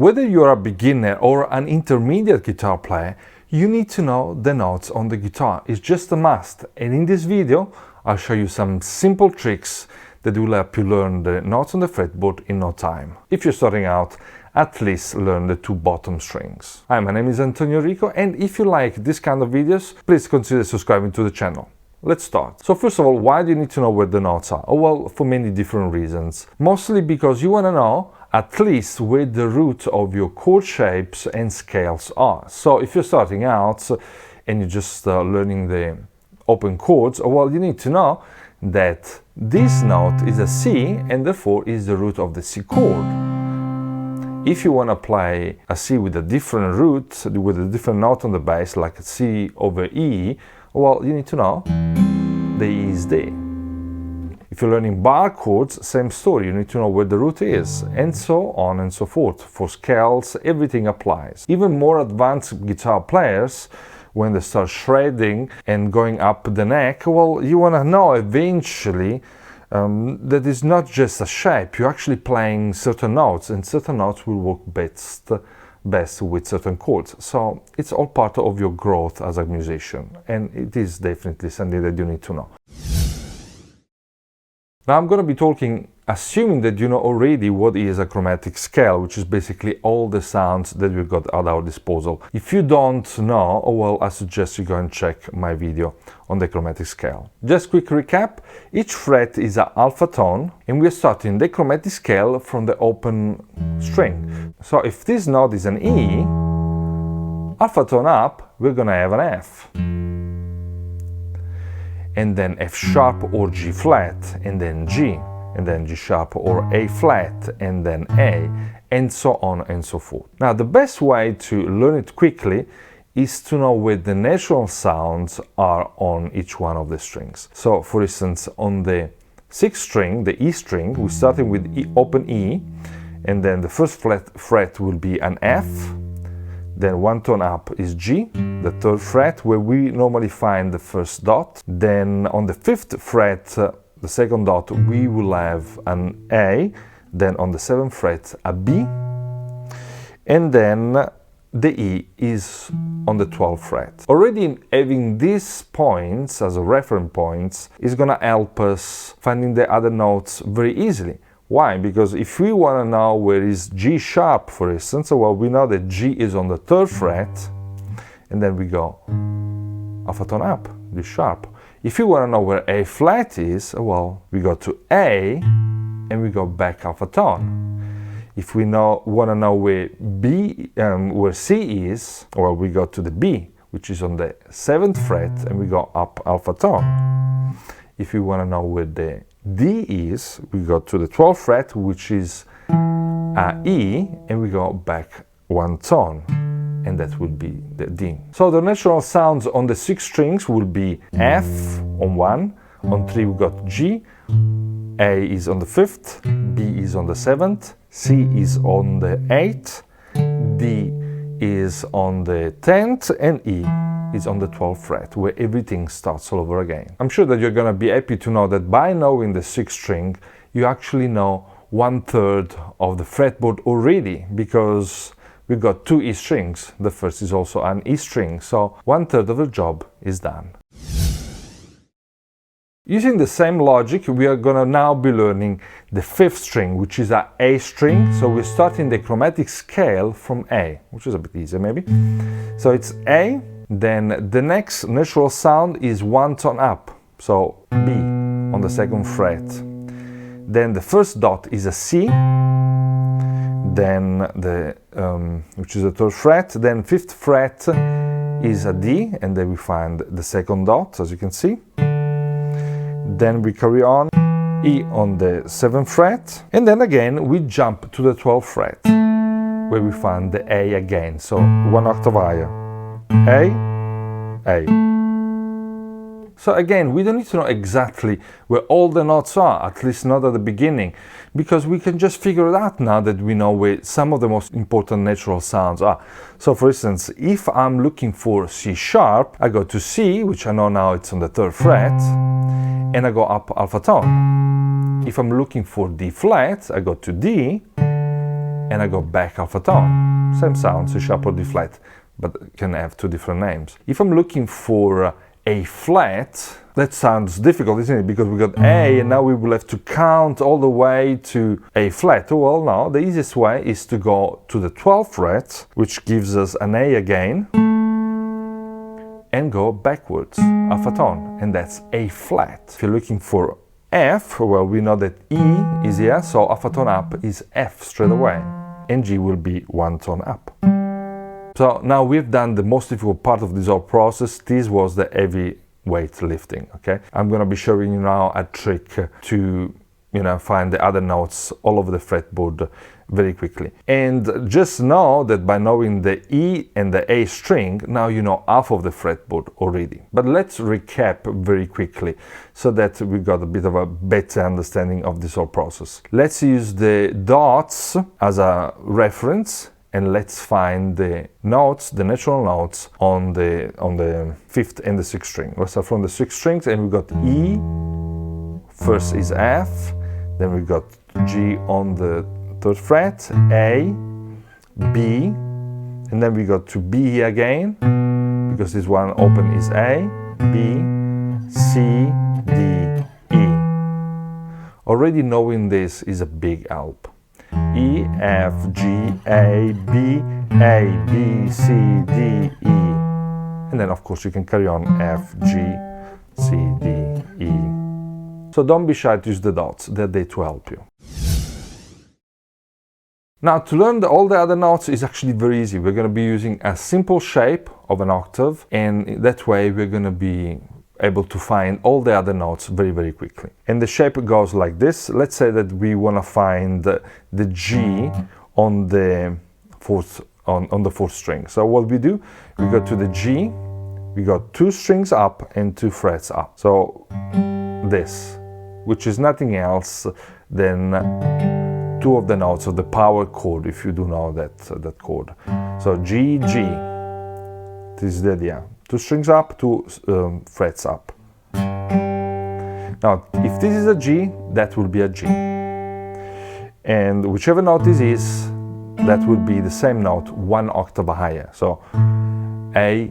Whether you're a beginner or an intermediate guitar player, you need to know the notes on the guitar. It's just a must. And in this video, I'll show you some simple tricks that will help you learn the notes on the fretboard in no time. If you're starting out, at least learn the two bottom strings. Hi, my name is Antonio Rico, and if you like this kind of videos, please consider subscribing to the channel. Let's start. So first of all, why do you need to know where the notes are? Oh, well, for many different reasons. Mostly because you want to know at least where the root of your chord shapes and scales are. So if you're starting out and you're just learning the open chords, oh, well, you need to know that this note is a C and therefore is the root of the C chord. If you want to play a C with a different root, with a different note on the bass, like a C over E, well, you need to know the E is D. If you're learning bar chords, same story, you need to know where the root is, and so on and so forth. For scales, everything applies. Even more advanced guitar players, when they start shredding and going up the neck, well, you want to know eventually that it's not just a shape, you're actually playing certain notes, and certain notes will work best with certain chords. So it's all part of your growth as a musician, and it is definitely something that you need to know. Now I'm going to be talking assuming that you know already what is a chromatic scale, which is basically all the sounds that we've got at our disposal. If you don't know, oh well, I suggest you go and check my video on the chromatic scale. Just quick recap, each fret is an alpha tone, and we're starting the chromatic scale from the open string. So if this note is an E, alpha tone up, we're gonna have an F. And then F sharp or G flat, and then G, and then G sharp or A flat, and then A, and so on and so forth. Now, the best way to learn it quickly is to know where the natural sounds are on each one of the strings. So, for instance, on the sixth string, the E string, we're starting with open E, and then the first fret will be an F, then one tone up is G, the third fret, where we normally find the first dot. Then on the fifth fret, the second dot, we will have an A. Then on the seventh fret, a B. And then the E is on the 12th fret. Already having these points as a reference points is going to help us finding the other notes very easily. Why? Because if we want to know where is G sharp, for instance, well, we know that G is on the 3rd fret, and then we go alpha tone up, G sharp. If you want to know where A flat is, well, we go to A, and we go back alpha tone. If we want to know where where C is, well, we go to the B, which is on the 7th fret, and we go up alpha tone. If we want to know where the D is, we go to the 12th fret, which is E, and we go back one tone, and that will be the D. So the natural sounds on the 6 strings will be F on 1, on 3 we got G, A is on the 5th, B is on the 7th, C is on the 8th, D is on the 10th, and E is on the 12th fret, where everything starts all over again. I'm sure that you're going to be happy to know that by knowing the 6th string, you actually know 1/3 of the fretboard already, because we've got 2 E strings. The first is also an E string, so 1/3 of the job is done. Using the same logic, we are going to now be learning the 5th string, which is an A string. So we're starting the chromatic scale from A, which is a bit easier maybe. So it's A, then the next natural sound is one tone up, so B on the 2nd fret. Then the first dot is a C, then which is the 3rd fret, then 5th fret is a D, and then we find the 2nd dot, as you can see. Then we carry on, E on the 7th fret, and then again we jump to the 12th fret, where we find the A again, so one octave higher. A. So again, we don't need to know exactly where all the notes are, at least not at the beginning, because we can just figure it out now that we know where some of the most important natural sounds are. So for instance, if I'm looking for C sharp, I go to C, which I know now it's on the 3rd fret, and I go up alpha tone. If I'm looking for D flat, I go to D, and I go back half a tone. Same sound, C sharp or D flat, but can have two different names. If I'm looking for A flat, that sounds difficult, isn't it? Because we got A and now we will have to count all the way to A flat. Oh, well, no, the easiest way is to go to the 12th fret, which gives us an A again, and go backwards, half a tone, and that's A flat. If you're looking for F, well, we know that E is here, so half a tone up is F straight away, and G will be one tone up. So now we've done the most difficult part of this whole process. This was the heavy weight lifting, okay? I'm gonna be showing you now a trick to, find the other notes all over the fretboard very quickly. And just know that by knowing the E and the A string, now you know half of the fretboard already. But let's recap very quickly so that we got a bit of a better understanding of this whole process. Let's use the dots as a reference, and let's find the notes, the natural notes on the 5th and the 6th string. Let's start from the 6th strings, and we got E, first is F, then we got G on the 3rd fret, A, B, and then we got to B here again, because this one open is A, B, C, D, E. Already knowing this is a big help. E, F, G, A, B, C, D, E. And then of course you can carry on F, G, C, D, E. So don't be shy to use the dots, they're there to help you. Now to learn all the other notes is actually very easy. We're going to be using a simple shape of an octave, and that way we're going to be able to find all the other notes very, very quickly. And the shape goes like this. Let's say that we want to find the G on the 4th string. So what we do, we go to the G, we got 2 strings up and 2 frets up. So this, which is nothing else than 2 of the notes of the power chord, if you do know that chord. So G, G, this is the idea. 2 strings up, 2 frets up. Now, if this is a G, that will be a G. And whichever note this is, that will be the same note 1 octave higher. So A,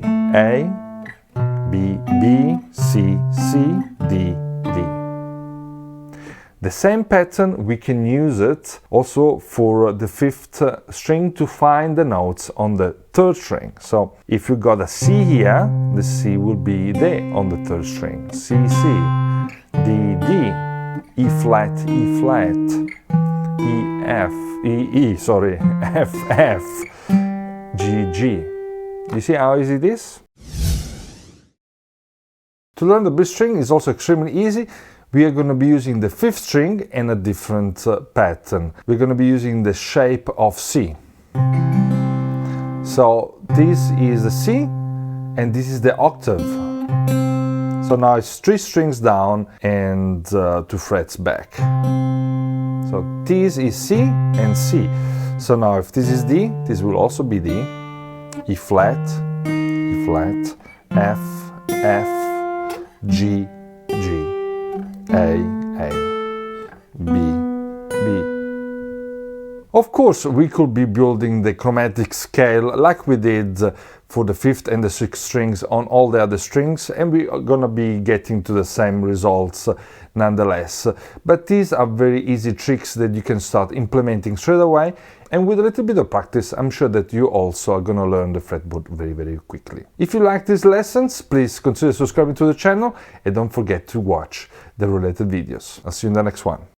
B, B, C, C, D, D. The same pattern, we can use it also for the 5th string to find the notes on the 3rd string. So if you got a C here, the C will be there on the 3rd string. C, C, D, D, E flat, E flat, E, F, E, sorry, F, F, G, G. You see how easy it is? To learn the B string is also extremely easy. We are going to be using the 5th string and a different pattern. We're going to be using the shape of C. So this is the C and this is the octave. So now it's 3 strings down and 2 frets back. So this is C and C. So now if this is D, this will also be D. E flat, F, F, G, G. A, B, B. Of course, we could be building the chromatic scale like we did for the 5th and the 6th strings on all the other strings, and we are gonna be getting to the same results nonetheless. But these are very easy tricks that you can start implementing straight away, and with a little bit of practice, I'm sure that you also are gonna learn the fretboard very, very quickly. If you like these lessons, please consider subscribing to the channel and don't forget to watch the related videos. I'll see you in the next one.